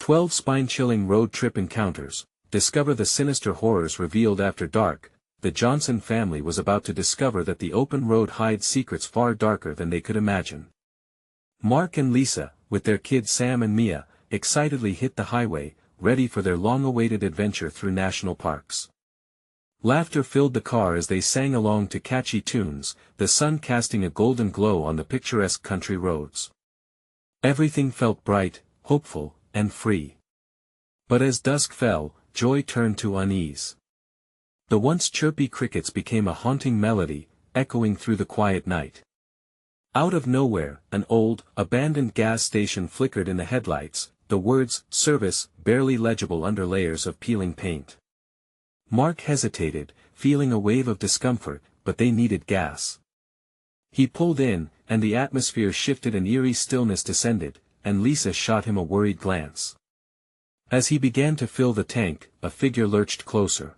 12 spine-chilling road trip encounters. Discover the sinister horrors revealed after dark. The Johnson family was about to discover that the open road hides secrets far darker than they could imagine. Mark and Lisa, with their kids Sam and Mia, excitedly hit the highway, ready for their long-awaited adventure through national parks. Laughter filled the car as they sang along to catchy tunes, the sun casting a golden glow on the picturesque country roads. Everything felt bright, hopeful, and free. But as dusk fell, joy turned to unease. The once chirpy crickets became a haunting melody, echoing through the quiet night. Out of nowhere, an old, abandoned gas station flickered in the headlights, the words, "Service," barely legible under layers of peeling paint. Mark hesitated, feeling a wave of discomfort, but they needed gas. He pulled in, and the atmosphere shifted, an eerie stillness descended, and Lisa shot him a worried glance. As he began to fill the tank, a figure lurched closer.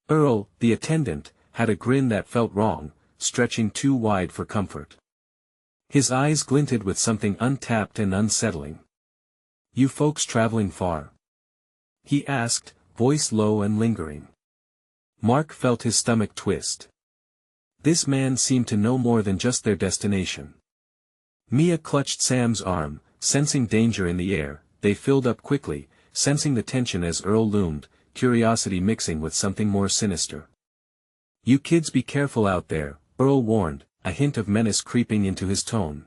Earl, the attendant, had a grin that felt wrong, stretching too wide for comfort. His eyes glinted with something untapped and unsettling. "You folks traveling far?" he asked, voice low and lingering. Mark felt his stomach twist. This man seemed to know more than just their destination. Mia clutched Sam's arm, sensing danger in the air. They filled up quickly, sensing the tension as Earl loomed, curiosity mixing with something more sinister. "You kids be careful out there," Earl warned, a hint of menace creeping into his tone.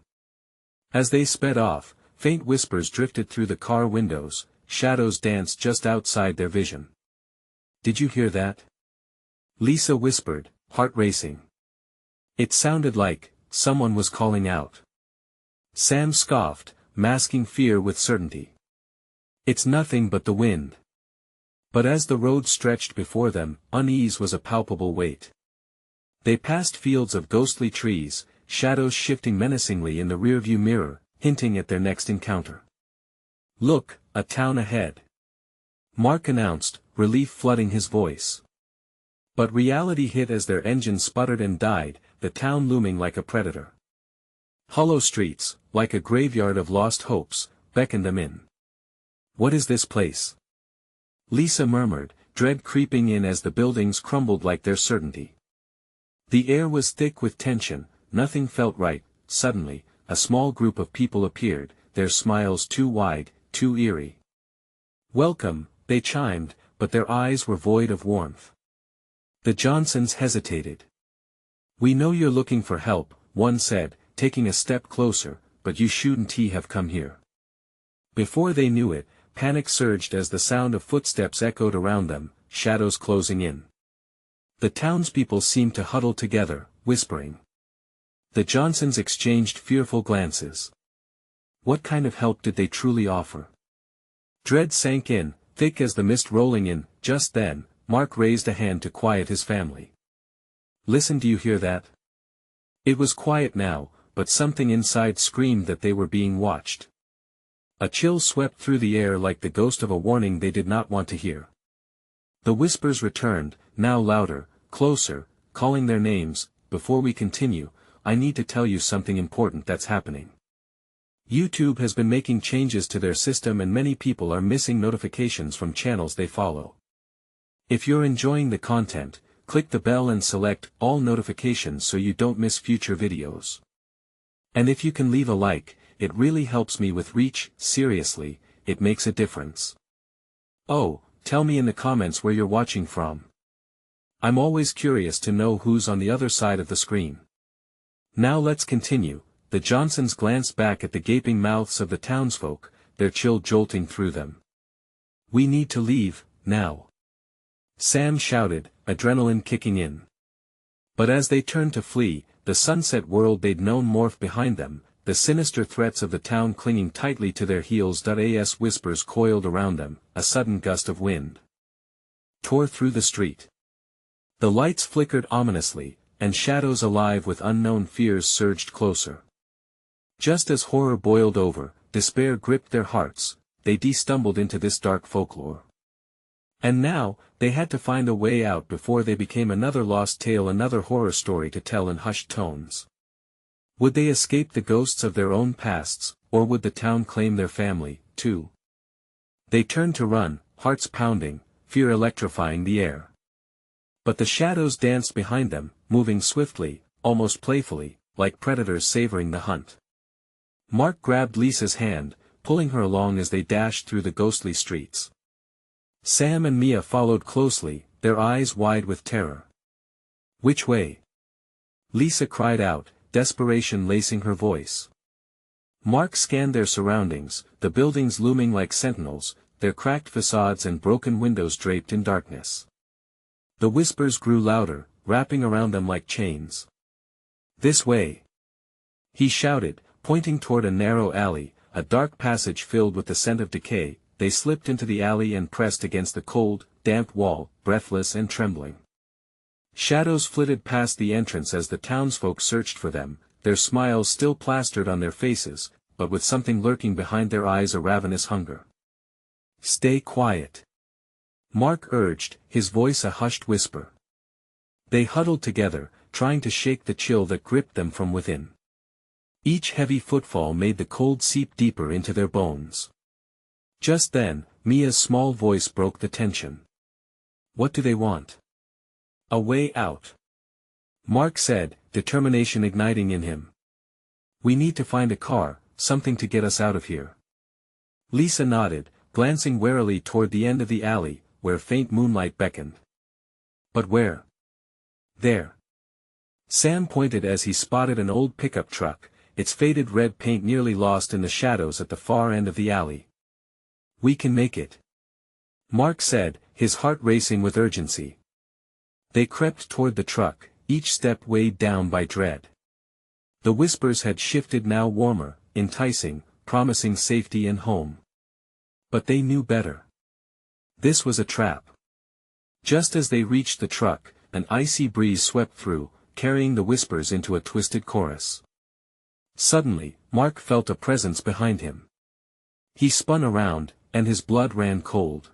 As they sped off, faint whispers drifted through the car windows, shadows danced just outside their vision. "Did you hear that?" Lisa whispered, heart racing. It sounded like someone was calling out. Sam scoffed, masking fear with certainty. "It's nothing but the wind." But as the road stretched before them, unease was a palpable weight. They passed fields of ghostly trees, shadows shifting menacingly in the rearview mirror, hinting at their next encounter. "Look, a town ahead," Mark announced, relief flooding his voice. But reality hit as their engine sputtered and died, the town looming like a predator. Hollow streets, like a graveyard of lost hopes, beckoned them in. "What is this place?" Lisa murmured, dread creeping in as the buildings crumbled like their certainty. The air was thick with tension, nothing felt right. Suddenly, a small group of people appeared, their smiles too wide, too eerie. "Welcome," they chimed, but their eyes were void of warmth. The Johnsons hesitated. "We know you're looking for help," one said, taking a step closer, "but you shouldn't have come here." Before they knew it, panic surged as the sound of footsteps echoed around them, shadows closing in. The townspeople seemed to huddle together, whispering. The Johnsons exchanged fearful glances. What kind of help did they truly offer? Dread sank in, thick as the mist rolling in. Just then, Mark raised a hand to quiet his family. "Listen, do you hear that?" It was quiet now, but something inside screamed that they were being watched. A chill swept through the air like the ghost of a warning they did not want to hear. The whispers returned, now louder, closer, calling their names. "Before we continue, I need to tell you something important that's happening. YouTube has been making changes to their system and many people are missing notifications from channels they follow. If you're enjoying the content, click the bell and select all notifications so you don't miss future videos. And if you can leave a like, it really helps me with reach. Seriously, it makes a difference. Oh, tell me in the comments where you're watching from. I'm always curious to know who's on the other side of the screen. Now let's continue." The Johnsons glanced back at the gaping mouths of the townsfolk, their chill jolting through them. "We need to leave, now," Sam shouted, adrenaline kicking in. But as they turned to flee, the sunset world they'd known morphed behind them, the sinister threats of the town clinging tightly to their heels. As whispers coiled around them, a sudden gust of wind tore through the street. The lights flickered ominously, and shadows alive with unknown fears surged closer. Just as horror boiled over, despair gripped their hearts, they stumbled into this dark folklore. And now, they had to find a way out before they became another lost tale, another horror story to tell in hushed tones. Would they escape the ghosts of their own pasts, or would the town claim their family, too? They turned to run, hearts pounding, fear electrifying the air. But the shadows danced behind them, moving swiftly, almost playfully, like predators savoring the hunt. Mark grabbed Lisa's hand, pulling her along as they dashed through the ghostly streets. Sam and Mia followed closely, their eyes wide with terror. "Which way?" Lisa cried out, desperation lacing her voice. Mark scanned their surroundings, the buildings looming like sentinels, their cracked facades and broken windows draped in darkness. The whispers grew louder, wrapping around them like chains. "This way!" he shouted, pointing toward a narrow alley, a dark passage filled with the scent of decay. They slipped into the alley and pressed against the cold, damp wall, breathless and trembling. Shadows flitted past the entrance as the townsfolk searched for them, their smiles still plastered on their faces, but with something lurking behind their eyes, a ravenous hunger. "Stay quiet," Mark urged, his voice a hushed whisper. They huddled together, trying to shake the chill that gripped them from within. Each heavy footfall made the cold seep deeper into their bones. Just then, Mia's small voice broke the tension. "What do they want?" "A way out," Mark said, determination igniting in him. "We need to find a car, something to get us out of here." Lisa nodded, glancing warily toward the end of the alley, where faint moonlight beckoned. "But where?" "There." Sam pointed as he spotted an old pickup truck, its faded red paint nearly lost in the shadows at the far end of the alley. "We can make it," Mark said, his heart racing with urgency. They crept toward the truck, each step weighed down by dread. The whispers had shifted, now warmer, enticing, promising safety and home. But they knew better. This was a trap. Just as they reached the truck, an icy breeze swept through, carrying the whispers into a twisted chorus. Suddenly, Mark felt a presence behind him. He spun around, and his blood ran cold.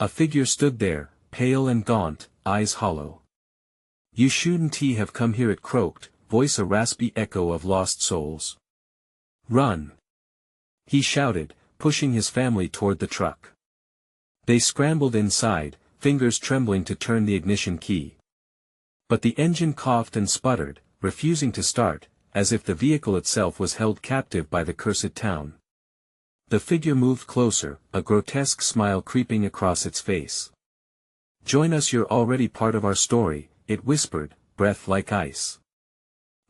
A figure stood there, pale and gaunt, eyes hollow. "You shouldn't have come here," it croaked, voice a raspy echo of lost souls. "Run!" he shouted, pushing his family toward the truck. They scrambled inside, fingers trembling to turn the ignition key. But the engine coughed and sputtered, refusing to start, as if the vehicle itself was held captive by the cursed town. The figure moved closer, a grotesque smile creeping across its face. "Join us, you're already part of our story," it whispered, breath like ice.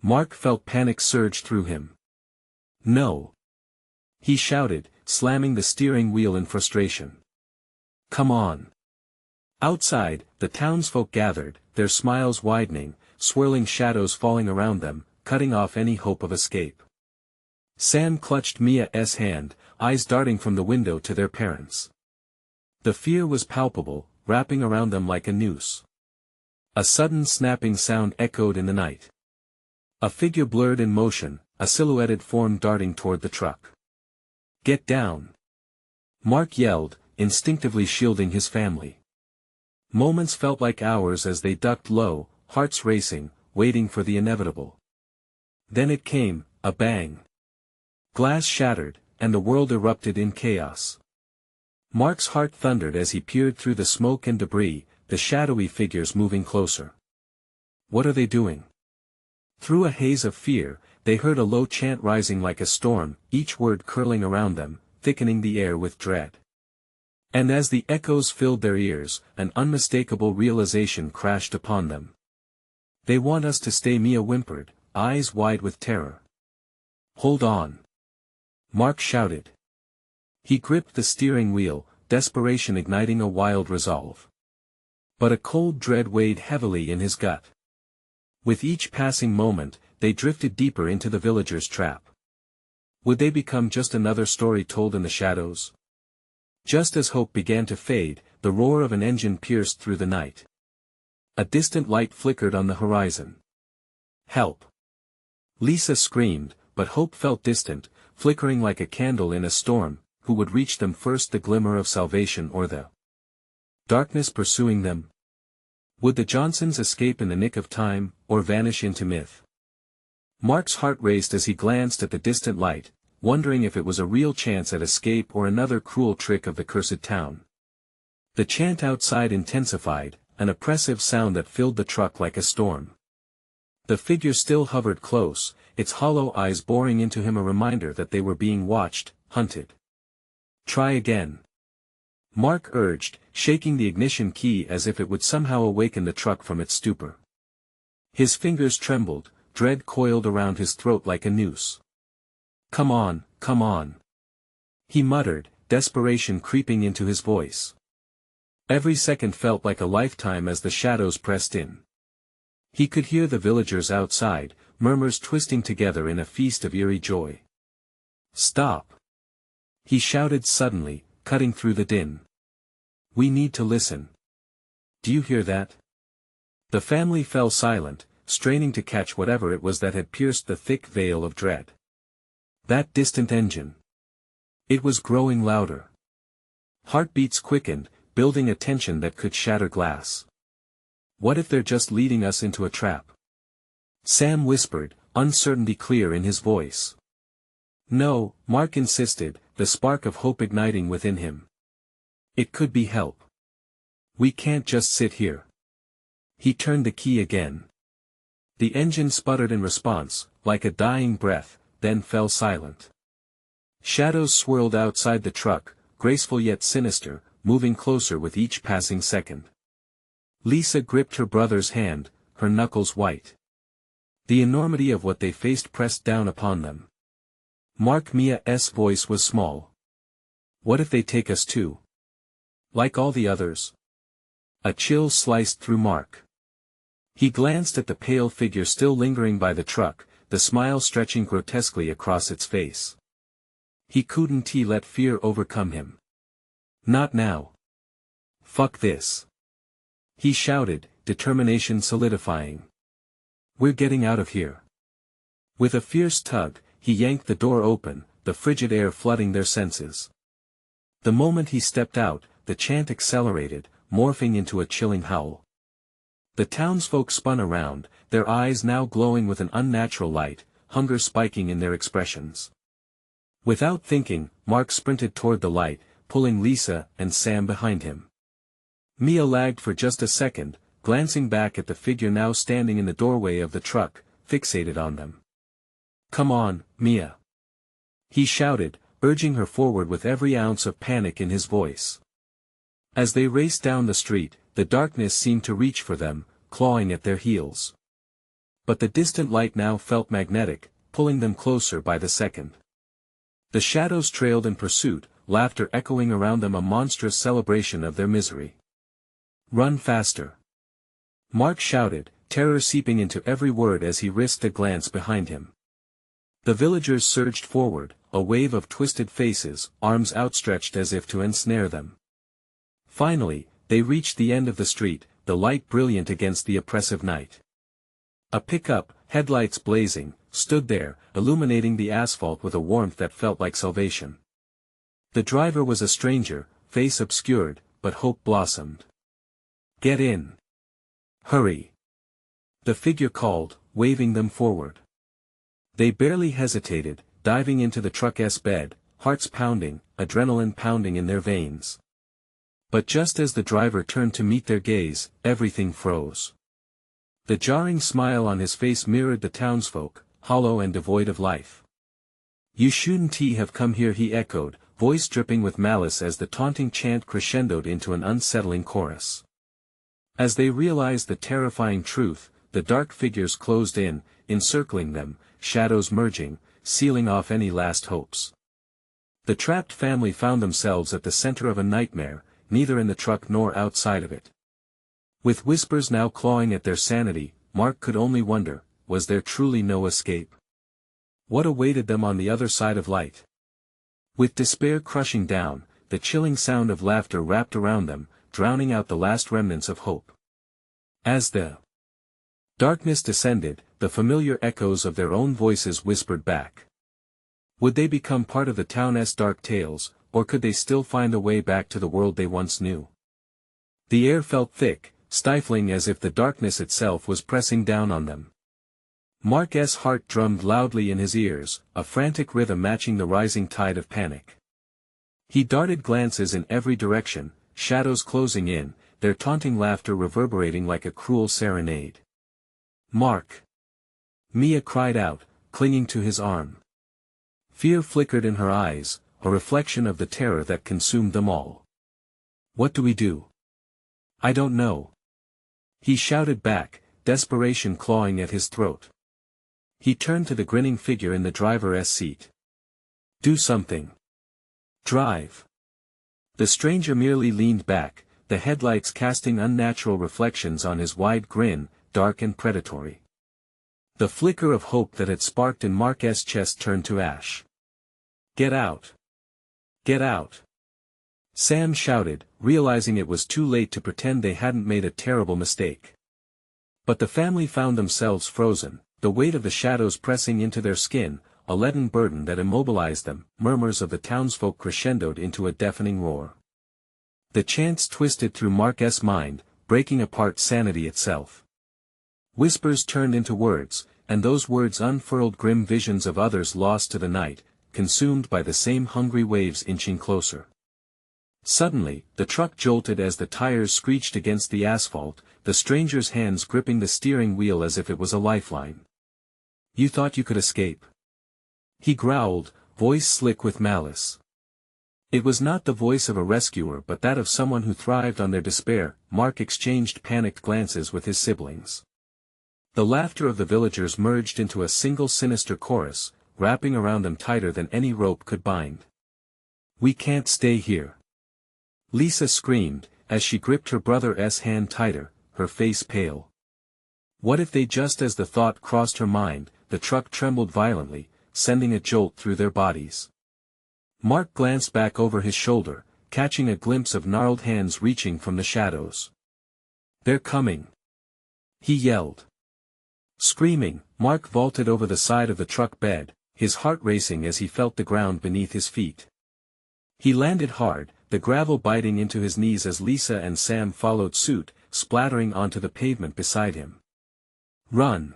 Mark felt panic surge through him. "No!" he shouted, slamming the steering wheel in frustration. "Come on!" Outside, the townsfolk gathered, their smiles widening, swirling shadows falling around them, cutting off any hope of escape. Sam clutched Mia's hand, eyes darting from the window to their parents. The fear was palpable, wrapping around them like a noose. A sudden snapping sound echoed in the night. A figure blurred in motion, a silhouetted form darting toward the truck. "Get down!" Mark yelled, instinctively shielding his family. Moments felt like hours as they ducked low, hearts racing, waiting for the inevitable. Then it came, a bang. Glass shattered, and the world erupted in chaos. Mark's heart thundered as he peered through the smoke and debris, the shadowy figures moving closer. What are they doing? Through a haze of fear, they heard a low chant rising like a storm, each word curling around them, thickening the air with dread. And as the echoes filled their ears, an unmistakable realization crashed upon them. "They want us to stay," Mia whimpered, eyes wide with terror. "Hold on!" Mark shouted. He gripped the steering wheel, desperation igniting a wild resolve. But a cold dread weighed heavily in his gut. With each passing moment, they drifted deeper into the villagers' trap. Would they become just another story told in the shadows? Just as hope began to fade, the roar of an engine pierced through the night. A distant light flickered on the horizon. "Help!" Lisa screamed, but hope felt distant, flickering like a candle in a storm. Who would reach them first, the glimmer of salvation or the darkness pursuing them? Would the Johnsons escape in the nick of time, or vanish into myth? Mark's heart raced as he glanced at the distant light, wondering if it was a real chance at escape or another cruel trick of the cursed town. The chant outside intensified, an oppressive sound that filled the truck like a storm. The figure still hovered close, its hollow eyes boring into him, a reminder that they were being watched, hunted. "Try again," Mark urged, shaking the ignition key as if it would somehow awaken the truck from its stupor. His fingers trembled, dread coiled around his throat like a noose. Come on," he muttered, desperation creeping into his voice. Every second felt like a lifetime as the shadows pressed in. He could hear the villagers outside, murmurs twisting together in a feast of eerie joy. "Stop!" he shouted suddenly, cutting through the din. "We need to listen. Do you hear that?" The family fell silent, straining to catch whatever it was that had pierced the thick veil of dread. That distant engine. It was growing louder. Heartbeats quickened, building a tension that could shatter glass. "What if they're just leading us into a trap?" Sam whispered, uncertainty clear in his voice. "No," Mark insisted, the spark of hope igniting within him. "It could be help. We can't just sit here." He turned the key again. The engine sputtered in response, like a dying breath, then fell silent. Shadows swirled outside the truck, graceful yet sinister, moving closer with each passing second. Lisa gripped her brother's hand, her knuckles white. The enormity of what they faced pressed down upon them. Mia's voice was small. "What if they take us too? Like all the others?" A chill sliced through Mark. He glanced at the pale figure still lingering by the truck, the smile stretching grotesquely across its face. He couldn't let fear overcome him. Not now. "Fuck this," he shouted, determination solidifying. "We're getting out of here." With a fierce tug, he yanked the door open, the frigid air flooding their senses. The moment he stepped out, the chant accelerated, morphing into a chilling howl. The townsfolk spun around, their eyes now glowing with an unnatural light, hunger spiking in their expressions. Without thinking, Mark sprinted toward the light, pulling Lisa and Sam behind him. Mia lagged for just a second, glancing back at the figure now standing in the doorway of the truck, fixated on them. "Come on, Mia," he shouted, urging her forward with every ounce of panic in his voice. As they raced down the street, the darkness seemed to reach for them, clawing at their heels. But the distant light now felt magnetic, pulling them closer by the second. The shadows trailed in pursuit, laughter echoing around them, a monstrous celebration of their misery. "Run faster!" Mark shouted, terror seeping into every word as he risked a glance behind him. The villagers surged forward, a wave of twisted faces, arms outstretched as if to ensnare them. Finally, they reached the end of the street, the light brilliant against the oppressive night. A pickup, headlights blazing, stood there, illuminating the asphalt with a warmth that felt like salvation. The driver was a stranger, face obscured, but hope blossomed. "Get in. Hurry!" the figure called, waving them forward. They barely hesitated, diving into the truck's bed, hearts pounding, adrenaline pounding in their veins. But just as the driver turned to meet their gaze, everything froze. The jarring smile on his face mirrored the townsfolk, hollow and devoid of life. "You shouldn't have come here," he echoed, voice dripping with malice as the taunting chant crescendoed into an unsettling chorus. As they realized the terrifying truth, the dark figures closed in, encircling them, shadows merging, sealing off any last hopes. The trapped family found themselves at the center of a nightmare, neither in the truck nor outside of it. With whispers now clawing at their sanity, Mark could only wonder, was there truly no escape? What awaited them on the other side of light? With despair crushing down, the chilling sound of laughter wrapped around them, drowning out the last remnants of hope. As the darkness descended, the familiar echoes of their own voices whispered back. Would they become part of the town's dark tales, or could they still find a way back to the world they once knew? The air felt thick, stifling, as if the darkness itself was pressing down on them. Mark's heart drummed loudly in his ears, a frantic rhythm matching the rising tide of panic. He darted glances in every direction, shadows closing in, their taunting laughter reverberating like a cruel serenade. "Mark!" Mia cried out, clinging to his arm. Fear flickered in her eyes, a reflection of the terror that consumed them all. "What do we do?" "I don't know." He shouted back, desperation clawing at his throat. He turned to the grinning figure in the driver's seat. "Do something. Drive." The stranger merely leaned back, the headlights casting unnatural reflections on his wide grin, dark and predatory. The flicker of hope that had sparked in Mark's chest turned to ash. "Get out! Get out!" Sam shouted, realizing it was too late to pretend they hadn't made a terrible mistake. But the family found themselves frozen, the weight of the shadows pressing into their skin, a leaden burden that immobilized them. Murmurs of the townsfolk crescendoed into a deafening roar. The chants twisted through Mark's mind, breaking apart sanity itself. Whispers turned into words, and those words unfurled grim visions of others lost to the night, consumed by the same hungry waves inching closer. Suddenly, the truck jolted as the tires screeched against the asphalt, the stranger's hands gripping the steering wheel as if it was a lifeline. "You thought you could escape?" he growled, voice slick with malice. It was not the voice of a rescuer but that of someone who thrived on their despair. Mark exchanged panicked glances with his siblings. The laughter of the villagers merged into a single sinister chorus, wrapping around them tighter than any rope could bind. "We can't stay here!" Lisa screamed, as she gripped her brother's hand tighter, her face pale. What if they? Just as the thought crossed her mind, the truck trembled violently, sending a jolt through their bodies. Mark glanced back over his shoulder, catching a glimpse of gnarled hands reaching from the shadows. "They're coming!" he yelled. Screaming, Mark vaulted over the side of the truck bed, his heart racing as he felt the ground beneath his feet. He landed hard, the gravel biting into his knees as Lisa and Sam followed suit, splattering onto the pavement beside him. "Run!"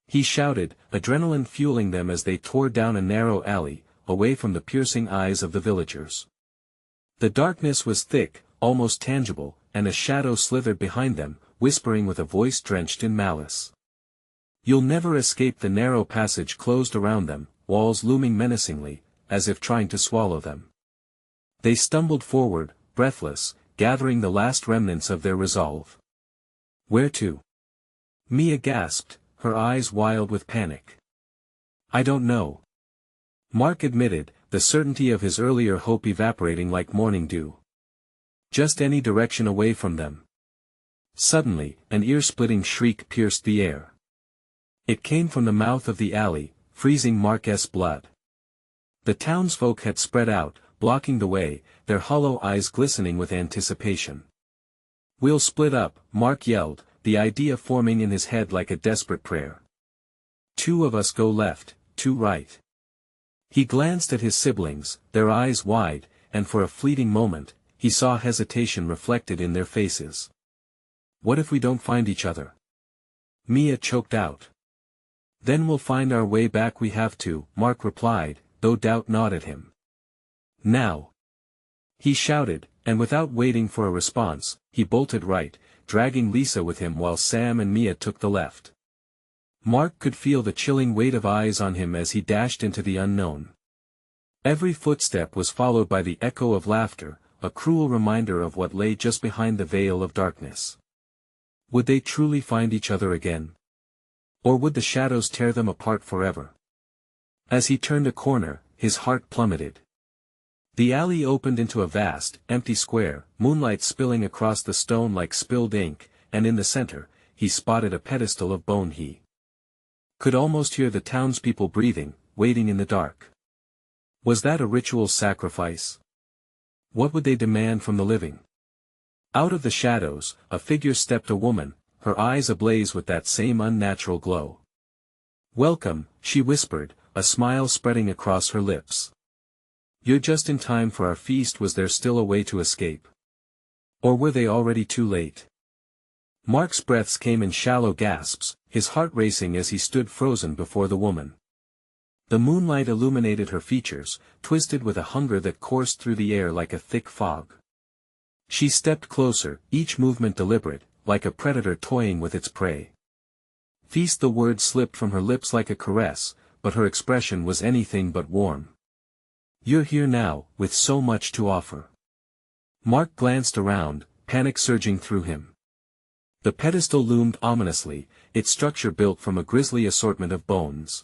he shouted, adrenaline fueling them as they tore down a narrow alley, away from the piercing eyes of the villagers. The darkness was thick, almost tangible, and a shadow slithered behind them, whispering with a voice drenched in malice. "You'll never escape." The narrow passage closed around them, walls looming menacingly, as if trying to swallow them. They stumbled forward, breathless, gathering the last remnants of their resolve. "Where to?" Mia gasped, her eyes wild with panic. "I don't know." Mark admitted, the certainty of his earlier hope evaporating like morning dew. "Just any direction away from them." Suddenly, an ear-splitting shriek pierced the air. It came from the mouth of the alley, freezing Mark's blood. The townsfolk had spread out, blocking the way, their hollow eyes glistening with anticipation. "We'll split up," Mark yelled, the idea forming in his head like a desperate prayer. "Two of us go left, two right." He glanced at his siblings, their eyes wide, and for a fleeting moment, he saw hesitation reflected in their faces. "What if we don't find each other?" Mia choked out. "Then we'll find our way back." "We have to," Mark replied, though doubt gnawed at him. "Now!" he shouted, and without waiting for a response, he bolted right, dragging Lisa with him while Sam and Mia took the left. Mark could feel the chilling weight of eyes on him as he dashed into the unknown. Every footstep was followed by the echo of laughter, a cruel reminder of what lay just behind the veil of darkness. Would they truly find each other again? Or would the shadows tear them apart forever? As he turned a corner, his heart plummeted. The alley opened into a vast, empty square, moonlight spilling across the stone like spilled ink, and in the center, he spotted a pedestal of bone. He could almost hear the townspeople breathing, waiting in the dark. Was that a ritual sacrifice? What would they demand from the living? Out of the shadows, a figure stepped, a woman, her eyes ablaze with that same unnatural glow. "Welcome," she whispered, a smile spreading across her lips. "You're just in time for our feast." Was there still a way to escape? Or were they already too late? Mark's breaths came in shallow gasps, his heart racing as he stood frozen before the woman. The moonlight illuminated her features, twisted with a hunger that coursed through the air like a thick fog. She stepped closer, each movement deliberate, like a predator toying with its prey. Feast, the word slipped from her lips like a caress, but her expression was anything but warm. You're here now, with so much to offer. Mark glanced around, panic surging through him. The pedestal loomed ominously, its structure built from a grisly assortment of bones.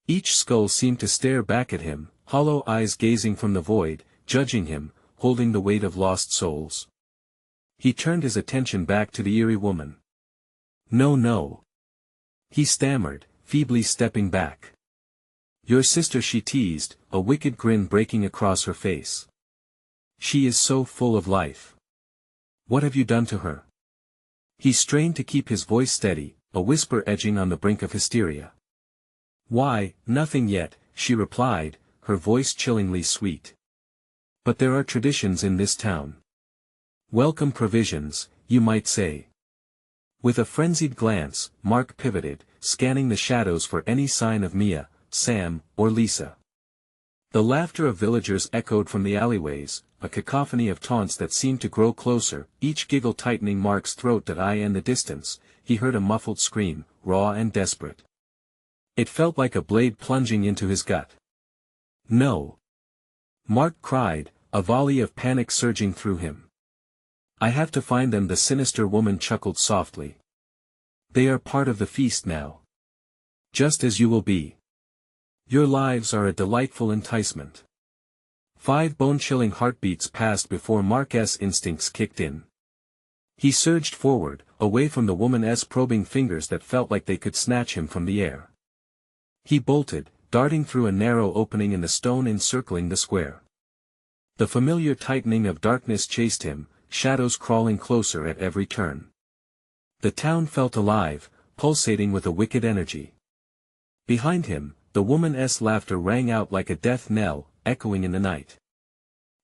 Each skull seemed to stare back at him, hollow eyes gazing from the void, judging him, holding the weight of lost souls. He turned his attention back to the eerie woman. No, no. He stammered, feebly stepping back. Your sister, she teased, a wicked grin breaking across her face. She is so full of life. What have you done to her? He strained to keep his voice steady, a whisper edging on the brink of hysteria. Why, nothing yet, she replied, her voice chillingly sweet. But there are traditions in this town. Welcome provisions, you might say. With a frenzied glance, Mark pivoted, scanning the shadows for any sign of Mia, Sam, or Lisa. The laughter of villagers echoed from the alleyways, a cacophony of taunts that seemed to grow closer, each giggle tightening Mark's throat. That in the distance, he heard a muffled scream, raw and desperate. It felt like a blade plunging into his gut. No! Mark cried, a volley of panic surging through him. I have to find them. The sinister woman chuckled softly. They are part of the feast now. Just as you will be. Your lives are a delightful enticement. 5 bone-chilling heartbeats passed before Mark's instincts kicked in. He surged forward, away from the woman's probing fingers that felt like they could snatch him from the air. He bolted, darting through a narrow opening in the stone encircling the square. The familiar tightening of darkness chased him, shadows crawling closer at every turn. The town felt alive, pulsating with a wicked energy. Behind him, the woman's laughter rang out like a death knell, echoing in the night.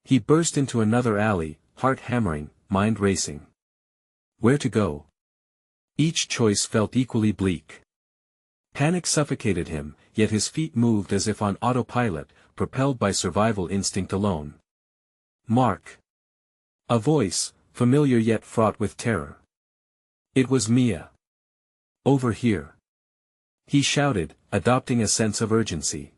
He burst into another alley, heart hammering, mind racing. Where to go? Each choice felt equally bleak. Panic suffocated him, yet his feet moved as if on autopilot, propelled by survival instinct alone. Mark. A voice, familiar yet fraught with terror. It was Mia. Over here. He shouted, adopting a sense of urgency.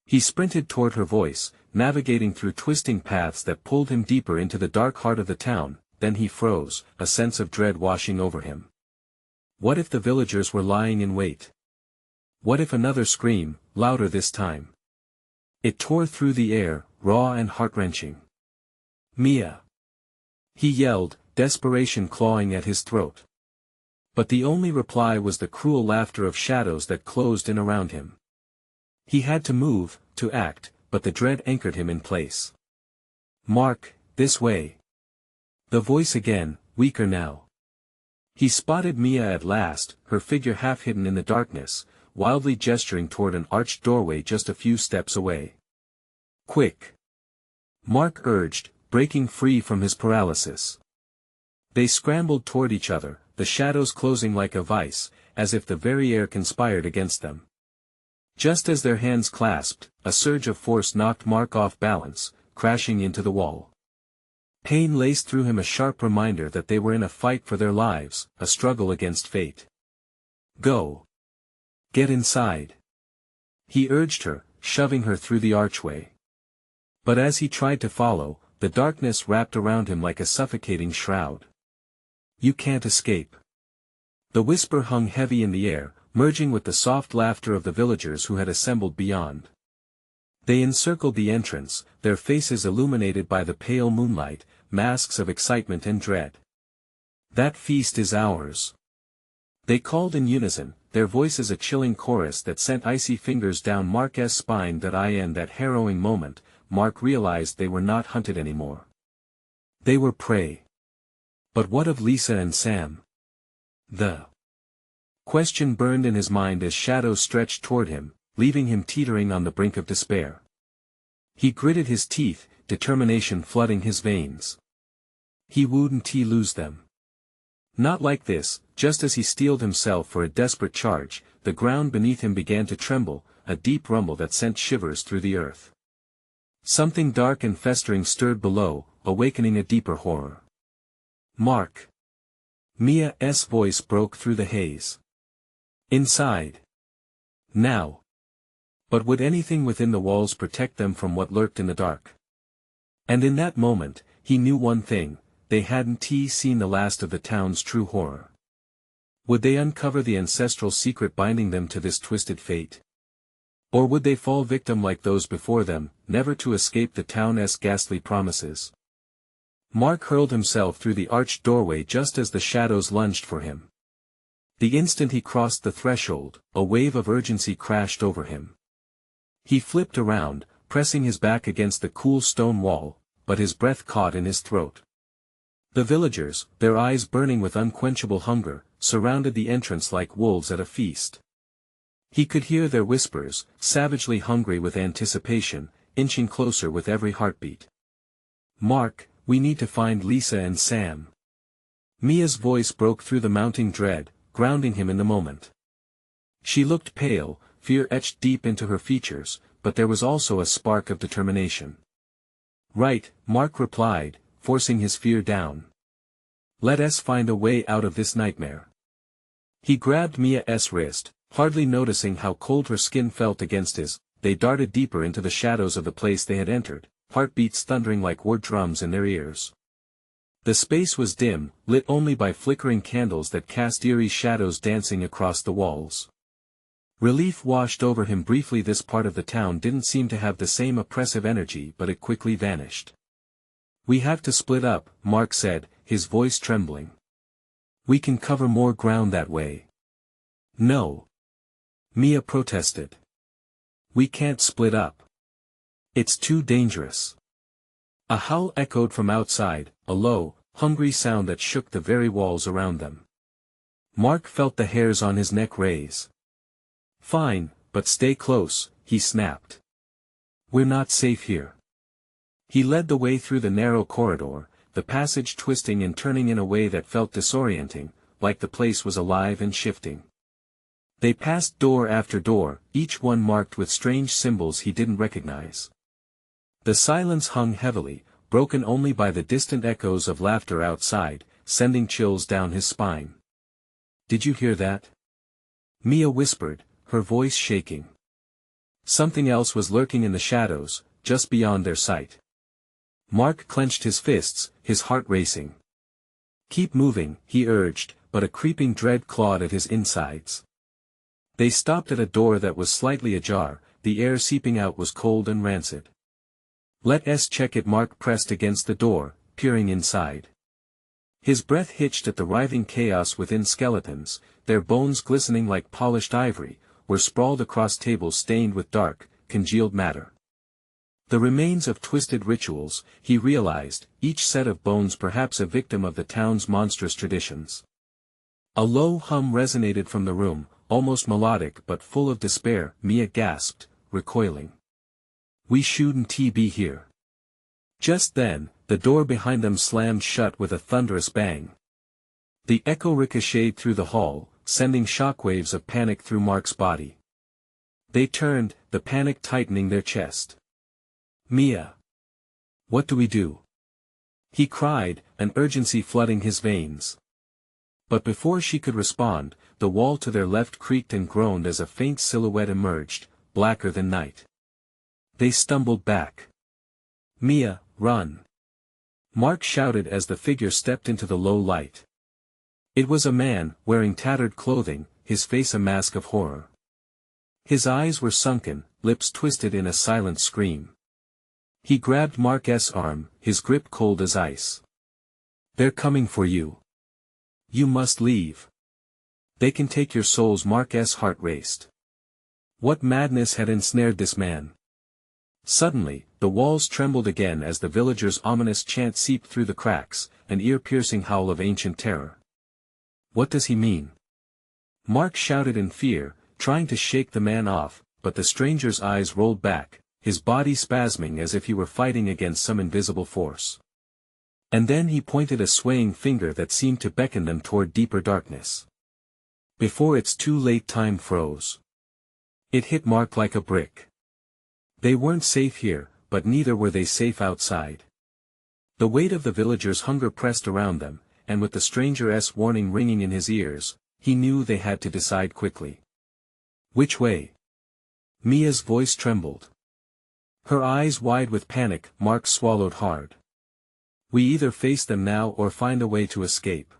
He sprinted toward her voice, navigating through twisting paths that pulled him deeper into the dark heart of the town. Then he froze, a sense of dread washing over him. What if the villagers were lying in wait? What if another scream, louder this time? It tore through the air, raw and heart-wrenching. Mia! He yelled, desperation clawing at his throat. But the only reply was the cruel laughter of shadows that closed in around him. He had to move, to act, but the dread anchored him in place. Mark, this way. The voice again, weaker now. He spotted Mia at last, her figure half hidden in the darkness, wildly gesturing toward an arched doorway just a few steps away. Quick! Mark urged, breaking free from his paralysis. They scrambled toward each other, the shadows closing like a vice, as if the very air conspired against them. Just as their hands clasped, a surge of force knocked Mark off balance, crashing into the wall. Pain laced through him, a sharp reminder that they were in a fight for their lives, a struggle against fate. Go! Get inside! He urged her, shoving her through the archway. But as he tried to follow, the darkness wrapped around him like a suffocating shroud. You can't escape. The whisper hung heavy in the air, merging with the soft laughter of the villagers who had assembled beyond. They encircled the entrance, their faces illuminated by the pale moonlight, masks of excitement and dread. That feast is ours. They called in unison, their voices a chilling chorus that sent icy fingers down Mark's spine. In that harrowing moment, Mark realized they were not hunted anymore. They were prey. But what of Lisa and Sam? The question burned in his mind as shadows stretched toward him, leaving him teetering on the brink of despair. He gritted his teeth, determination flooding his veins. He wouldn't lose them. Not like this. Just as he steeled himself for a desperate charge, the ground beneath him began to tremble, a deep rumble that sent shivers through the earth. Something dark and festering stirred below, awakening a deeper horror. Mark! Mia's voice broke through the haze. Inside. Now. But would anything within the walls protect them from what lurked in the dark? And in that moment, he knew one thing: they hadn't seen the last of the town's true horror. Would they uncover the ancestral secret binding them to this twisted fate? Or would they fall victim like those before them, never to escape the town's ghastly promises? Mark hurled himself through the arched doorway just as the shadows lunged for him. The instant he crossed the threshold, a wave of urgency crashed over him. He flipped around, pressing his back against the cool stone wall, but his breath caught in his throat. The villagers, their eyes burning with unquenchable hunger, surrounded the entrance like wolves at a feast. He could hear their whispers, savagely hungry with anticipation, inching closer with every heartbeat. "Mark, we need to find Lisa and Sam." Mia's voice broke through the mounting dread, grounding him in the moment. She looked pale, fear etched deep into her features, but there was also a spark of determination. "Right," Mark replied, forcing his fear down. "Let us find a way out of this nightmare." He grabbed Mia's wrist, hardly noticing how cold her skin felt against his. They darted deeper into the shadows of the place they had entered, heartbeats thundering like war drums in their ears. The space was dim, lit only by flickering candles that cast eerie shadows dancing across the walls. Relief washed over him briefly. This part of the town didn't seem to have the same oppressive energy, but it quickly vanished. "We have to split up," Mark said, his voice trembling. "We can cover more ground that way." "No," Mia protested. "We can't split up. It's too dangerous." A howl echoed from outside, a low, hungry sound that shook the very walls around them. Mark felt the hairs on his neck raise. "Fine, but stay close," he snapped. "We're not safe here." He led the way through the narrow corridor, the passage twisting and turning in a way that felt disorienting, like the place was alive and shifting. They passed door after door, each one marked with strange symbols he didn't recognize. The silence hung heavily, broken only by the distant echoes of laughter outside, sending chills down his spine. "Did you hear that?" Mia whispered, her voice shaking. Something else was lurking in the shadows, just beyond their sight. Mark clenched his fists, his heart racing. "Keep moving," he urged, but a creeping dread clawed at his insides. They stopped at a door that was slightly ajar. The air seeping out was cold and rancid. "Let's check it." Mark pressed against the door, peering inside. His breath hitched at the writhing chaos within. Skeletons, their bones glistening like polished ivory, were sprawled across tables stained with dark, congealed matter. The remains of twisted rituals, he realized, each set of bones perhaps a victim of the town's monstrous traditions. A low hum resonated from the room, almost melodic but full of despair. Mia gasped, recoiling. "We shouldn't be here." Just then, the door behind them slammed shut with a thunderous bang. The echo ricocheted through the hall, sending shockwaves of panic through Mark's body. They turned, the panic tightening their chest. "Mia! What do we do?" he cried, an urgency flooding his veins. But before she could respond, the wall to their left creaked and groaned as a faint silhouette emerged, blacker than night. They stumbled back. "Mia, run!" Mark shouted as the figure stepped into the low light. It was a man, wearing tattered clothing, his face a mask of horror. His eyes were sunken, lips twisted in a silent scream. He grabbed Mark's arm, his grip cold as ice. "They're coming for you. You must leave. They can take your souls." Mark's heart raced. What madness had ensnared this man? Suddenly, the walls trembled again as the villagers' ominous chant seeped through the cracks, an ear-piercing howl of ancient terror. "What does he mean?" Mark shouted in fear, trying to shake the man off, but the stranger's eyes rolled back, his body spasming as if he were fighting against some invisible force. And then he pointed a swaying finger that seemed to beckon them toward deeper darkness. Before it's too late, time froze. It hit Mark like a brick. They weren't safe here, but neither were they safe outside. The weight of the villagers' hunger pressed around them, and with the stranger's warning ringing in his ears, he knew they had to decide quickly. Which way? Mia's voice trembled. Her eyes wide with panic. Mark swallowed hard. We either face them now or find a way to escape.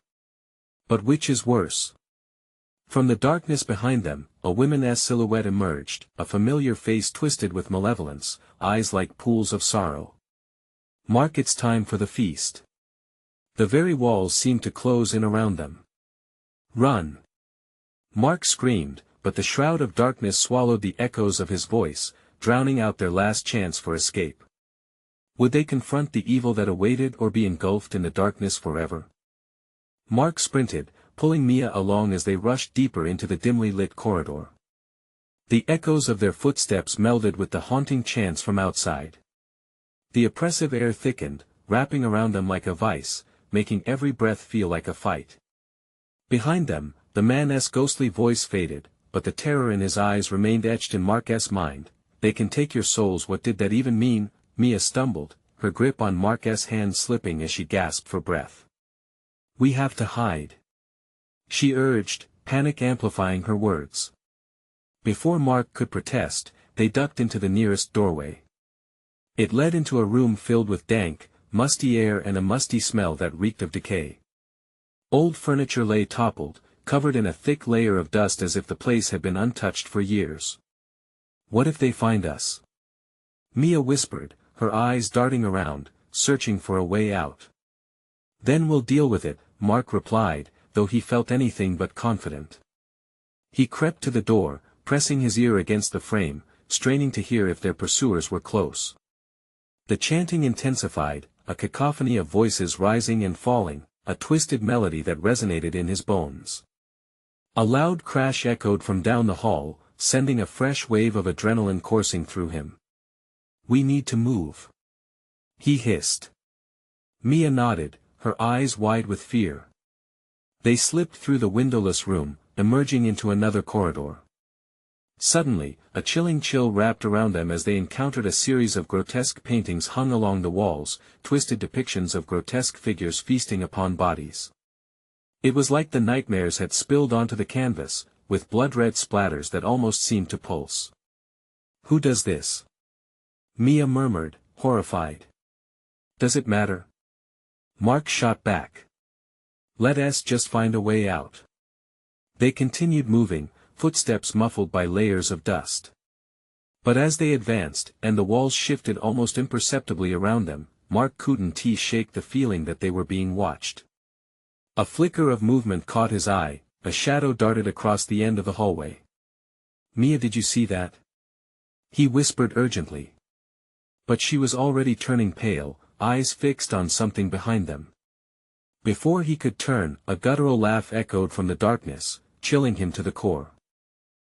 But which is worse? From the darkness behind them, a woman's silhouette emerged, a familiar face twisted with malevolence, eyes like pools of sorrow. Mark, it's time for the feast. The very walls seemed to close in around them. Run! Mark screamed, but the shroud of darkness swallowed the echoes of his voice, drowning out their last chance for escape. Would they confront the evil that awaited or be engulfed in the darkness forever? Mark sprinted, pulling Mia along as they rushed deeper into the dimly lit corridor. The echoes of their footsteps melded with the haunting chants from outside. The oppressive air thickened, wrapping around them like a vice, making every breath feel like a fight. Behind them, the man's ghostly voice faded, but the terror in his eyes remained etched in Mark's mind. They can take your souls. What did that even mean? Mia stumbled, her grip on Mark's hand slipping as she gasped for breath. We have to hide, she urged, panic amplifying her words. Before Mark could protest, they ducked into the nearest doorway. It led into a room filled with dank, musty air and a musty smell that reeked of decay. Old furniture lay toppled, covered in a thick layer of dust as if the place had been untouched for years. What if they find us? Mia whispered, her eyes darting around, searching for a way out. Then we'll deal with it, Mark replied, though he felt anything but confident. He crept to the door, pressing his ear against the frame, straining to hear if their pursuers were close. The chanting intensified, a cacophony of voices rising and falling, a twisted melody that resonated in his bones. A loud crash echoed from down the hall, sending a fresh wave of adrenaline coursing through him. We need to move, he hissed. Mia nodded, her eyes wide with fear. They slipped through the windowless room, emerging into another corridor. Suddenly, a chilling chill wrapped around them as they encountered a series of grotesque paintings hung along the walls, twisted depictions of grotesque figures feasting upon bodies. It was like the nightmares had spilled onto the canvas, with blood-red splatters that almost seemed to pulse. Who does this? Mia murmured, horrified. Does it matter? Mark shot back. Let us just find a way out. They continued moving, footsteps muffled by layers of dust. But as they advanced, and the walls shifted almost imperceptibly around them, Mark couldn't shake the feeling that they were being watched. A flicker of movement caught his eye, a shadow darted across the end of the hallway. Mia, did you see that? He whispered urgently. But she was already turning pale, eyes fixed on something behind them. Before he could turn, a guttural laugh echoed from the darkness, chilling him to the core.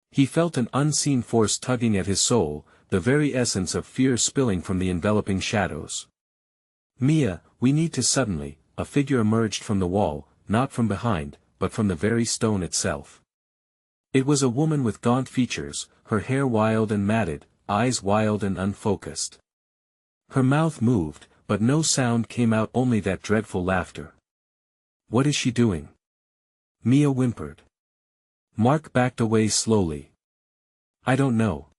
He felt an unseen force tugging at his soul, the very essence of fear spilling from the enveloping shadows. Mia, we need to. Suddenly, a figure emerged from the wall, not from behind, but from the very stone itself. It was a woman with gaunt features, her hair wild and matted, eyes wild and unfocused. Her mouth moved, but no sound came out, only that dreadful laughter. What is she doing? Mia whimpered. Mark backed away slowly. I don't know.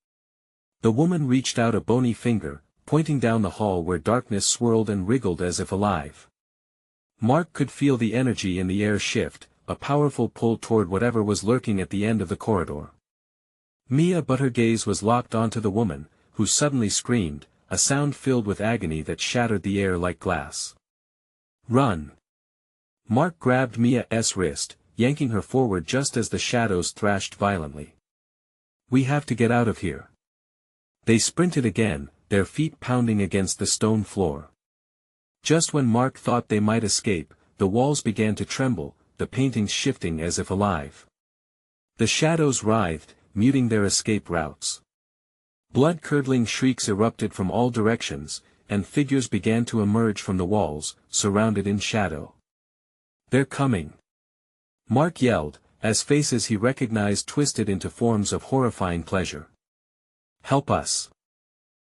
The woman reached out a bony finger, pointing down the hall where darkness swirled and wriggled as if alive. Mark could feel the energy in the air shift, a powerful pull toward whatever was lurking at the end of the corridor. Mia, but her gaze was locked onto the woman, who suddenly screamed, a sound filled with agony that shattered the air like glass. Run! Mark grabbed Mia's wrist, yanking her forward just as the shadows thrashed violently. We have to get out of here. They sprinted again, their feet pounding against the stone floor. Just when Mark thought they might escape, the walls began to tremble, the paintings shifting as if alive. The shadows writhed, muting their escape routes. Blood-curdling shrieks erupted from all directions, and figures began to emerge from the walls, surrounded in shadow. "They're coming!" Mark yelled, as faces he recognized twisted into forms of horrifying pleasure. "Help us!"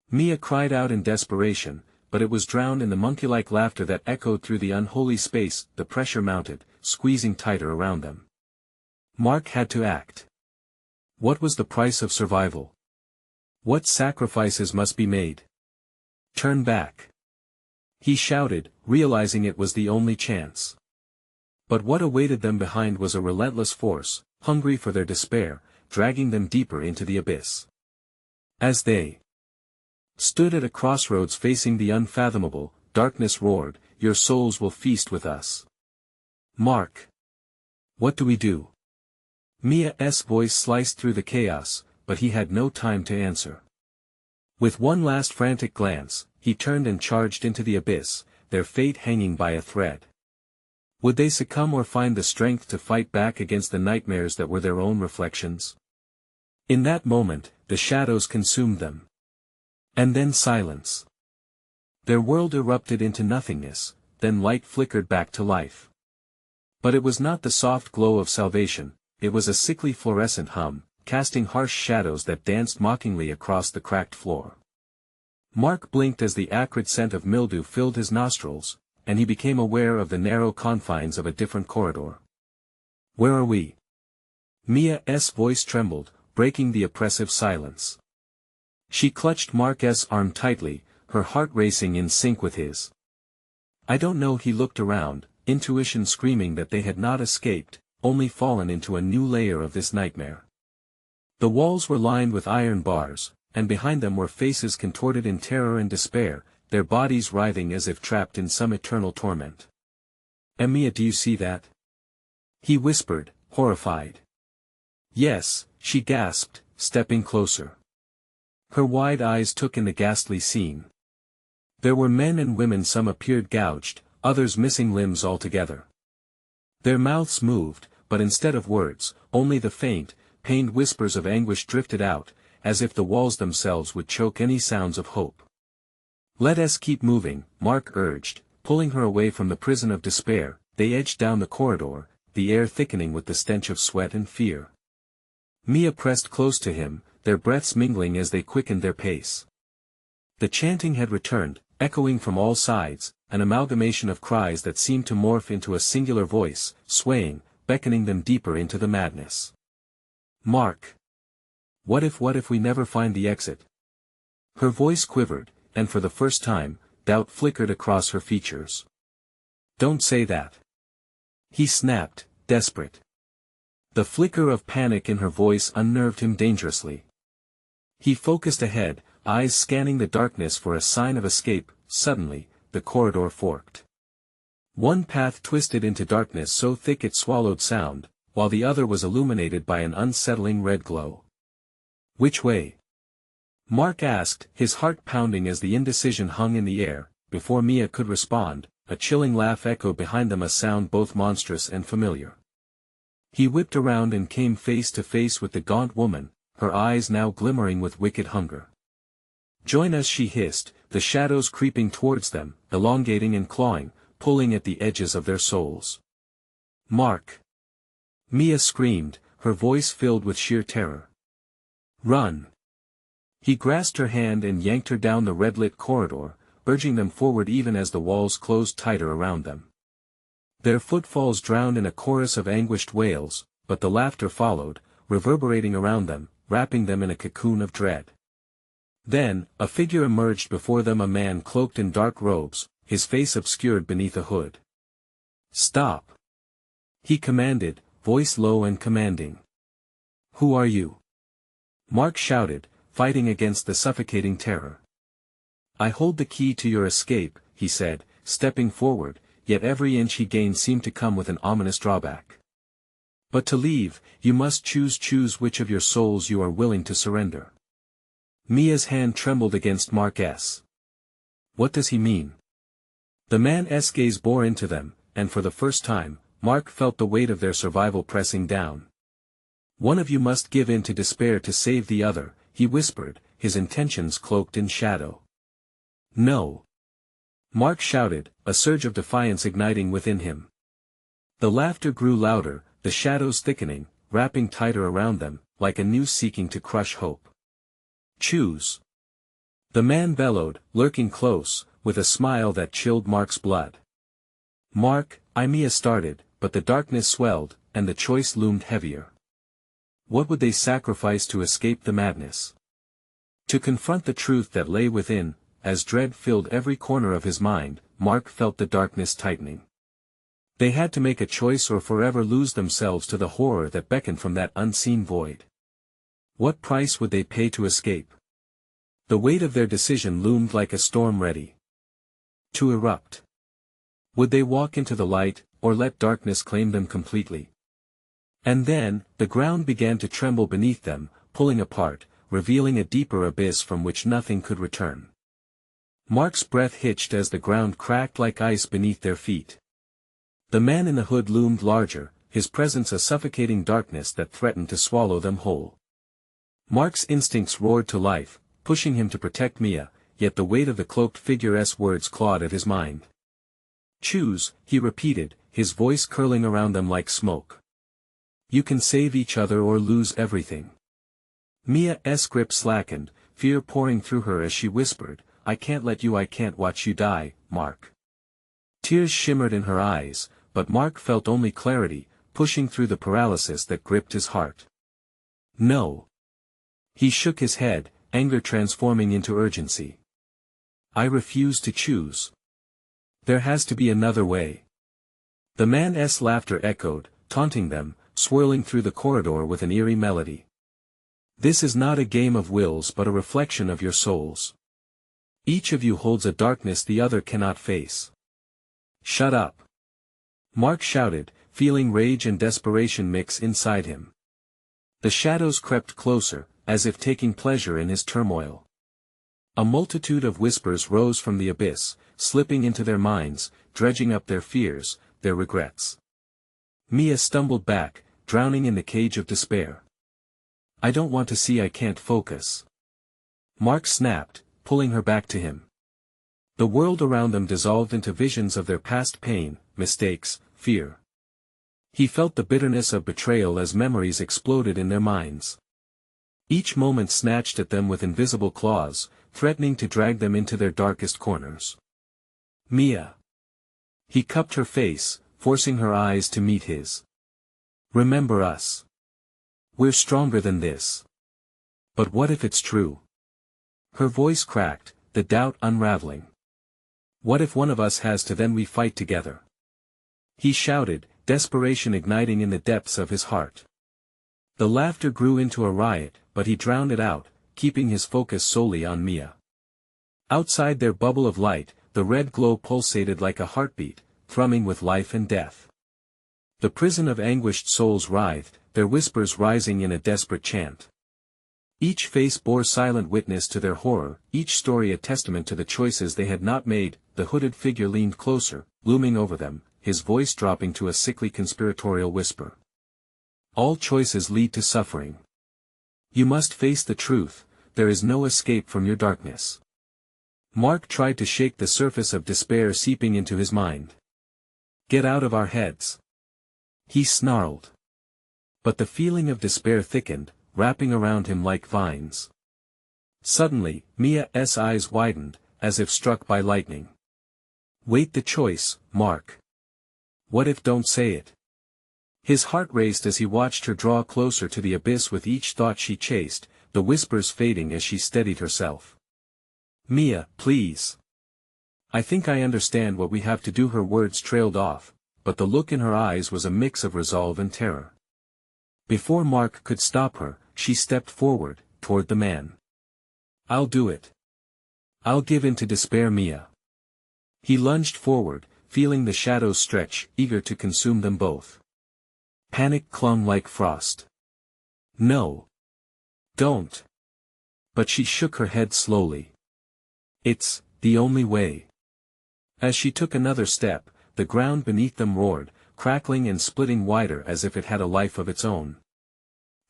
Mia cried out in desperation, but it was drowned in the monkey-like laughter that echoed through the unholy space. The pressure mounted, squeezing tighter around them. Mark had to act. What was the price of survival? What sacrifices must be made? "Turn back!" he shouted, realizing it was the only chance. But what awaited them behind was a relentless force, hungry for their despair, dragging them deeper into the abyss. As they stood at a crossroads facing the unfathomable, darkness roared, "Your souls will feast with us." "Mark! What do we do?" Mia's voice sliced through the chaos, but he had no time to answer. With one last frantic glance, he turned and charged into the abyss, their fate hanging by a thread. Would they succumb or find the strength to fight back against the nightmares that were their own reflections? In that moment, the shadows consumed them. And then silence. Their world erupted into nothingness, then light flickered back to life. But it was not the soft glow of salvation, it was a sickly fluorescent hum, casting harsh shadows that danced mockingly across the cracked floor. Mark blinked as the acrid scent of mildew filled his nostrils, and he became aware of the narrow confines of a different corridor. "Where are we?" Mia's voice trembled, breaking the oppressive silence. She clutched Mark's arm tightly, her heart racing in sync with his. "I don't know." He looked around, intuition screaming that they had not escaped, only fallen into a new layer of this nightmare. The walls were lined with iron bars, and behind them were faces contorted in terror and despair, their bodies writhing as if trapped in some eternal torment. "Mia, do you see that?" he whispered, horrified. "Yes," she gasped, stepping closer. Her wide eyes took in the ghastly scene. There were men and women, some appeared gouged, others missing limbs altogether. Their mouths moved, but instead of words, only the faint, pained whispers of anguish drifted out, as if the walls themselves would choke any sounds of hope. "Let us keep moving," Mark urged, pulling her away from the prison of despair. They edged down the corridor, the air thickening with the stench of sweat and fear. Mia pressed close to him, their breaths mingling as they quickened their pace. The chanting had returned, echoing from all sides, an amalgamation of cries that seemed to morph into a singular voice, swaying, beckoning them deeper into the madness. "Mark! What if we never find the exit?" Her voice quivered, and for the first time, doubt flickered across her features. "Don't say that," he snapped, desperate. The flicker of panic in her voice unnerved him dangerously. He focused ahead, eyes scanning the darkness for a sign of escape. Suddenly, the corridor forked. One path twisted into darkness so thick it swallowed sound, while the other was illuminated by an unsettling red glow. "Which way?" Mark asked, his heart pounding as the indecision hung in the air. Before Mia could respond, a chilling laugh echoed behind them, a sound both monstrous and familiar. He whipped around and came face to face with the gaunt woman, her eyes now glimmering with wicked hunger. "Join us," she hissed, the shadows creeping towards them, elongating and clawing, pulling at the edges of their souls. "Mark!" Mia screamed, her voice filled with sheer terror. "Run!" He grasped her hand and yanked her down the red-lit corridor, urging them forward even as the walls closed tighter around them. Their footfalls drowned in a chorus of anguished wails, but the laughter followed, reverberating around them, wrapping them in a cocoon of dread. Then, a figure emerged before them, a man cloaked in dark robes, his face obscured beneath a hood. "Stop!" he commanded, voice low and commanding. "Who are you?" Mark shouted, fighting against the suffocating terror. "I hold the key to your escape," he said, stepping forward, yet every inch he gained seemed to come with an ominous drawback. "But to leave, you must choose which of your souls you are willing to surrender." Mia's hand trembled against Mark's. "What does he mean?" The man's gaze bore into them, and for the first time, Mark felt the weight of their survival pressing down. "One of you must give in to despair to save the other," he whispered, his intentions cloaked in shadow. "No," Mark shouted, a surge of defiance igniting within him. The laughter grew louder, the shadows thickening, wrapping tighter around them, like a noose seeking to crush hope. Choose. The man bellowed, lurking close, with a smile that chilled Mark's blood. Mark, Mia started, but the darkness swelled, and the choice loomed heavier. What would they sacrifice to escape the madness? To confront the truth that lay within, as dread filled every corner of his mind, Mark felt the darkness tightening. They had to make a choice or forever lose themselves to the horror that beckoned from that unseen void. What price would they pay to escape? The weight of their decision loomed like a storm ready to erupt. Would they walk into the light, or let darkness claim them completely? And then, the ground began to tremble beneath them, pulling apart, revealing a deeper abyss from which nothing could return. Mark's breath hitched as the ground cracked like ice beneath their feet. The man in the hood loomed larger, his presence a suffocating darkness that threatened to swallow them whole. Mark's instincts roared to life, pushing him to protect Mia, yet the weight of the cloaked figure's words clawed at his mind. Choose, he repeated, his voice curling around them like smoke. You can save each other or lose everything. Mia's grip slackened, fear pouring through her as she whispered, I can't let you, I can't watch you die, Mark. Tears shimmered in her eyes, but Mark felt only clarity, pushing through the paralysis that gripped his heart. No. He shook his head, anger transforming into urgency. I refuse to choose. There has to be another way. The man's laughter echoed, taunting them, swirling through the corridor with an eerie melody. This is not a game of wills but a reflection of your souls. Each of you holds a darkness the other cannot face. Shut up. Mark shouted, feeling rage and desperation mix inside him. The shadows crept closer, as if taking pleasure in his turmoil. A multitude of whispers rose from the abyss, slipping into their minds, dredging up their fears, their regrets. Mia stumbled back, drowning in the cage of despair. I don't want to see, I can't focus. Mark snapped, pulling her back to him. The world around them dissolved into visions of their past pain, mistakes, fear. He felt the bitterness of betrayal as memories exploded in their minds. Each moment snatched at them with invisible claws, threatening to drag them into their darkest corners. Mia. He cupped her face, forcing her eyes to meet his. Remember us. We're stronger than this. But what if it's true? Her voice cracked, the doubt unraveling. What if one of us has to, then we fight together? He shouted, desperation igniting in the depths of his heart. The laughter grew into a riot, but he drowned it out, keeping his focus solely on Mia. Outside their bubble of light, the red glow pulsated like a heartbeat, thrumming with life and death. The prison of anguished souls writhed, their whispers rising in a desperate chant. Each face bore silent witness to their horror, each story a testament to the choices they had not made. The hooded figure leaned closer, looming over them, his voice dropping to a sickly conspiratorial whisper. All choices lead to suffering. You must face the truth, there is no escape from your darkness. Mark tried to shake the surface of despair seeping into his mind. Get out of our heads. He snarled. But the feeling of despair thickened, wrapping around him like vines. Suddenly, Mia's eyes widened, as if struck by lightning. Wait, the choice, Mark. What if? Don't say it. His heart raced as he watched her draw closer to the abyss with each thought she chased, the whispers fading as she steadied herself. Mia, please. I think I understand what we have to do. Her words trailed off, but the look in her eyes was a mix of resolve and terror. Before Mark could stop her, she stepped forward, toward the man. I'll do it. I'll give in to despair, Mia. He lunged forward, feeling the shadows stretch, eager to consume them both. Panic clung like frost. No. Don't. But she shook her head slowly. It's the only way. As she took another step, the ground beneath them roared, crackling and splitting wider as if it had a life of its own.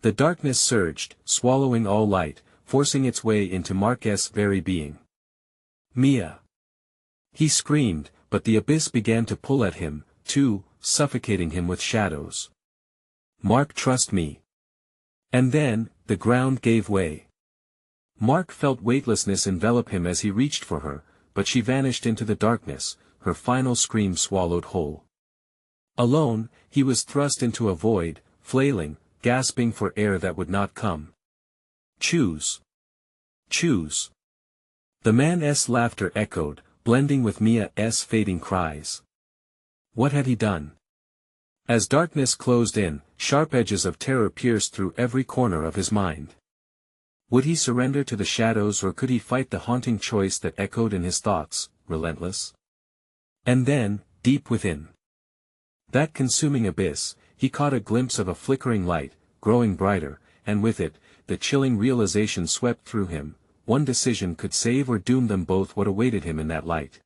The darkness surged, swallowing all light, forcing its way into Mark's very being. Mia. He screamed, but the abyss began to pull at him, too, suffocating him with shadows. "Mark, trust me." And then, the ground gave way. Mark felt weightlessness envelop him as he reached for her, but she vanished into the darkness, her final scream swallowed whole. Alone, he was thrust into a void, flailing, gasping for air that would not come. "Choose. Choose." The man's laughter echoed, blending with Mia's fading cries. What had he done? As darkness closed in, sharp edges of terror pierced through every corner of his mind. Would he surrender to the shadows, or could he fight the haunting choice that echoed in his thoughts, relentless? And then, deep within that consuming abyss, he caught a glimpse of a flickering light, growing brighter, and with it, the chilling realization swept through him: one decision could save or doom them both. What awaited him in that light?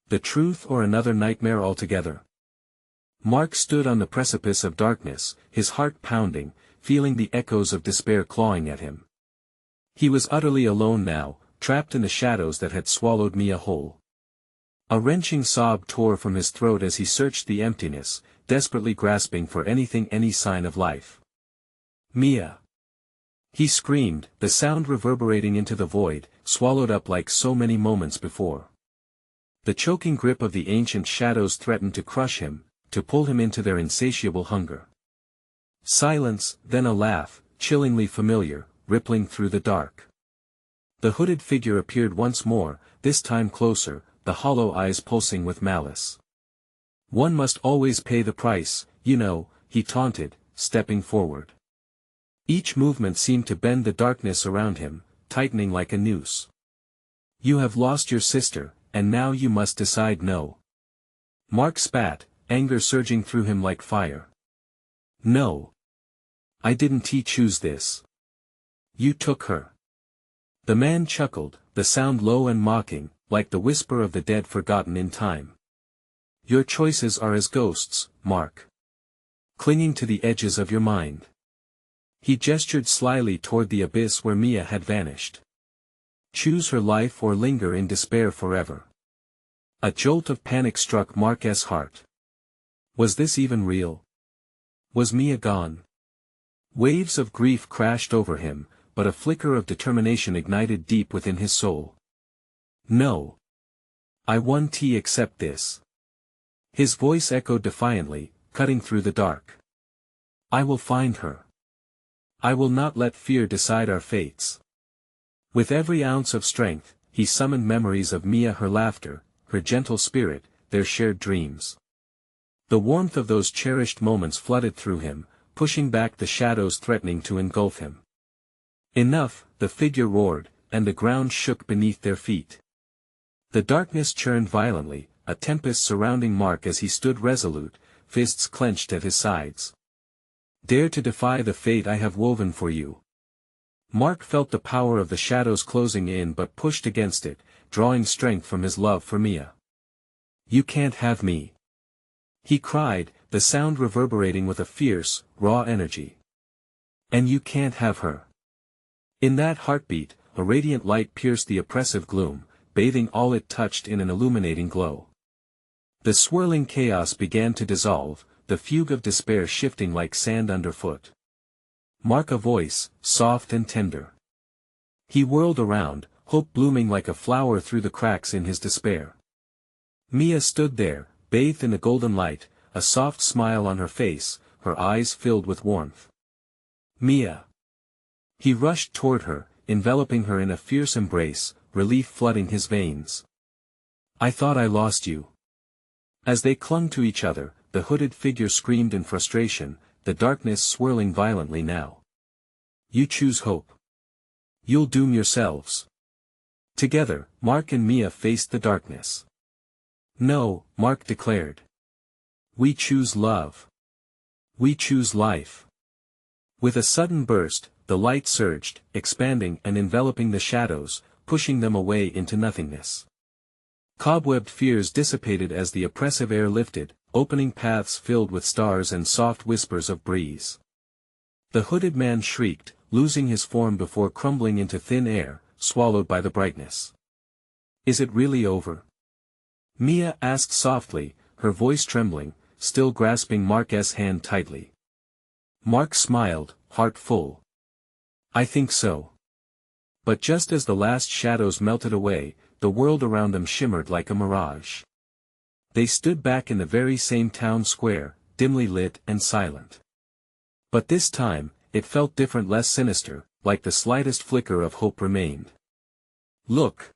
The truth, or another nightmare altogether? Mark stood on the precipice of darkness, his heart pounding, feeling the echoes of despair clawing at him. He was utterly alone now, trapped in the shadows that had swallowed Mia whole. A wrenching sob tore from his throat as he searched the emptiness, desperately grasping for anything, any sign of life. "Mia!" He screamed, the sound reverberating into the void, swallowed up like so many moments before. The choking grip of the ancient shadows threatened to crush him, to pull him into their insatiable hunger. Silence, then a laugh, chillingly familiar, rippling through the dark. The hooded figure appeared once more, this time closer, the hollow eyes pulsing with malice. "One must always pay the price, you know," he taunted, stepping forward. Each movement seemed to bend the darkness around him, tightening like a noose. "You have lost your sister, and now you must decide." "No." Mark spat, anger surging through him like fire. "No. I didn't choose this. You took her." The man chuckled, the sound low and mocking, like the whisper of the dead forgotten in time. "Your choices are as ghosts, Mark. Clinging to the edges of your mind." He gestured slyly toward the abyss where Mia had vanished. "Choose her life or linger in despair forever." A jolt of panic struck Mark's heart. Was this even real? Was Mia gone? Waves of grief crashed over him, but a flicker of determination ignited deep within his soul. "No. I won't accept this." His voice echoed defiantly, cutting through the dark. "I will find her. I will not let fear decide our fates." With every ounce of strength, he summoned memories of Mia, her laughter, her gentle spirit, their shared dreams. The warmth of those cherished moments flooded through him, pushing back the shadows threatening to engulf him. "Enough," the figure roared, and the ground shook beneath their feet. The darkness churned violently, a tempest surrounding Mark as he stood resolute, fists clenched at his sides. "Dare to defy the fate I have woven for you." Mark felt the power of the shadows closing in but pushed against it, drawing strength from his love for Mia. "You can't have me," he cried, the sound reverberating with a fierce, raw energy. "And you can't have her." In that heartbeat, a radiant light pierced the oppressive gloom, bathing all it touched in an illuminating glow. The swirling chaos began to dissolve, the fugue of despair shifting like sand underfoot. Mark, a voice, soft and tender. He whirled around, hope blooming like a flower through the cracks in his despair. Mia stood there, bathed in the golden light, a soft smile on her face, her eyes filled with warmth. "Mia." He rushed toward her, enveloping her in a fierce embrace, relief flooding his veins. "I thought I lost you." As they clung to each other, the hooded figure screamed in frustration, the darkness swirling violently now. "You choose hope. You'll doom yourselves." Together, Mark and Mia faced the darkness. "No," Mark declared. "We choose love. We choose life." With a sudden burst, the light surged, expanding and enveloping the shadows, pushing them away into nothingness. Cobwebbed fears dissipated as the oppressive air lifted, opening paths filled with stars and soft whispers of breeze. The hooded man shrieked, losing his form before crumbling into thin air, swallowed by the brightness. "Is it really over?" Mia asked softly, her voice trembling, still grasping Mark's hand tightly. Mark smiled, heart full. I think so. But just as the last shadows melted away, the world around them shimmered like a mirage. They stood back in the very same town square, dimly lit and silent. But this time, it felt different, less sinister, like the slightest flicker of hope remained. Look!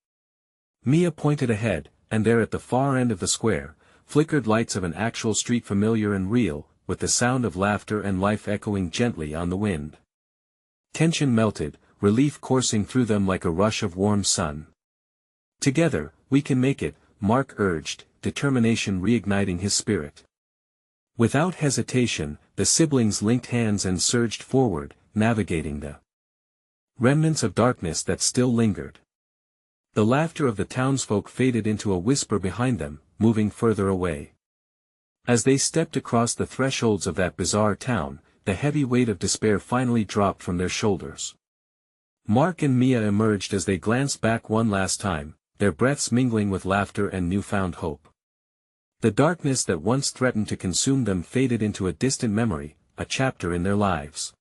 Mia pointed ahead, and there at the far end of the square, flickered lights of an actual street, familiar and real, with the sound of laughter and life echoing gently on the wind. Tension melted, relief coursing through them like a rush of warm sun. Together, we can make it, Mark urged, determination reigniting his spirit. Without hesitation, the siblings linked hands and surged forward, navigating the remnants of darkness that still lingered. The laughter of the townsfolk faded into a whisper behind them, moving further away. As they stepped across the thresholds of that bizarre town, the heavy weight of despair finally dropped from their shoulders. Mark and Mia emerged as they glanced back one last time, their breaths mingling with laughter and newfound hope. The darkness that once threatened to consume them faded into a distant memory, a chapter in their lives.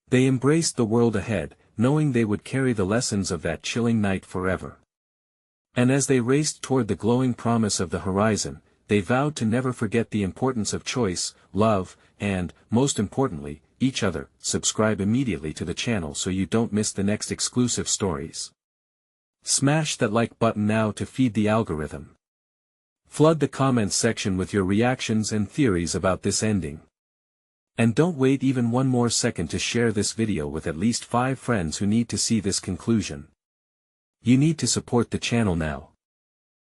They embraced the world ahead, knowing they would carry the lessons of that chilling night forever. And as they raced toward the glowing promise of the horizon, they vowed to never forget the importance of choice, love, and, most importantly, each other. Subscribe immediately to the channel so you don't miss the next exclusive stories. Smash that like button now to feed the algorithm. Flood the comments section with your reactions and theories about this ending. And don't wait even one more second to share this video with at least 5 friends who need to see this conclusion. You need to support the channel now.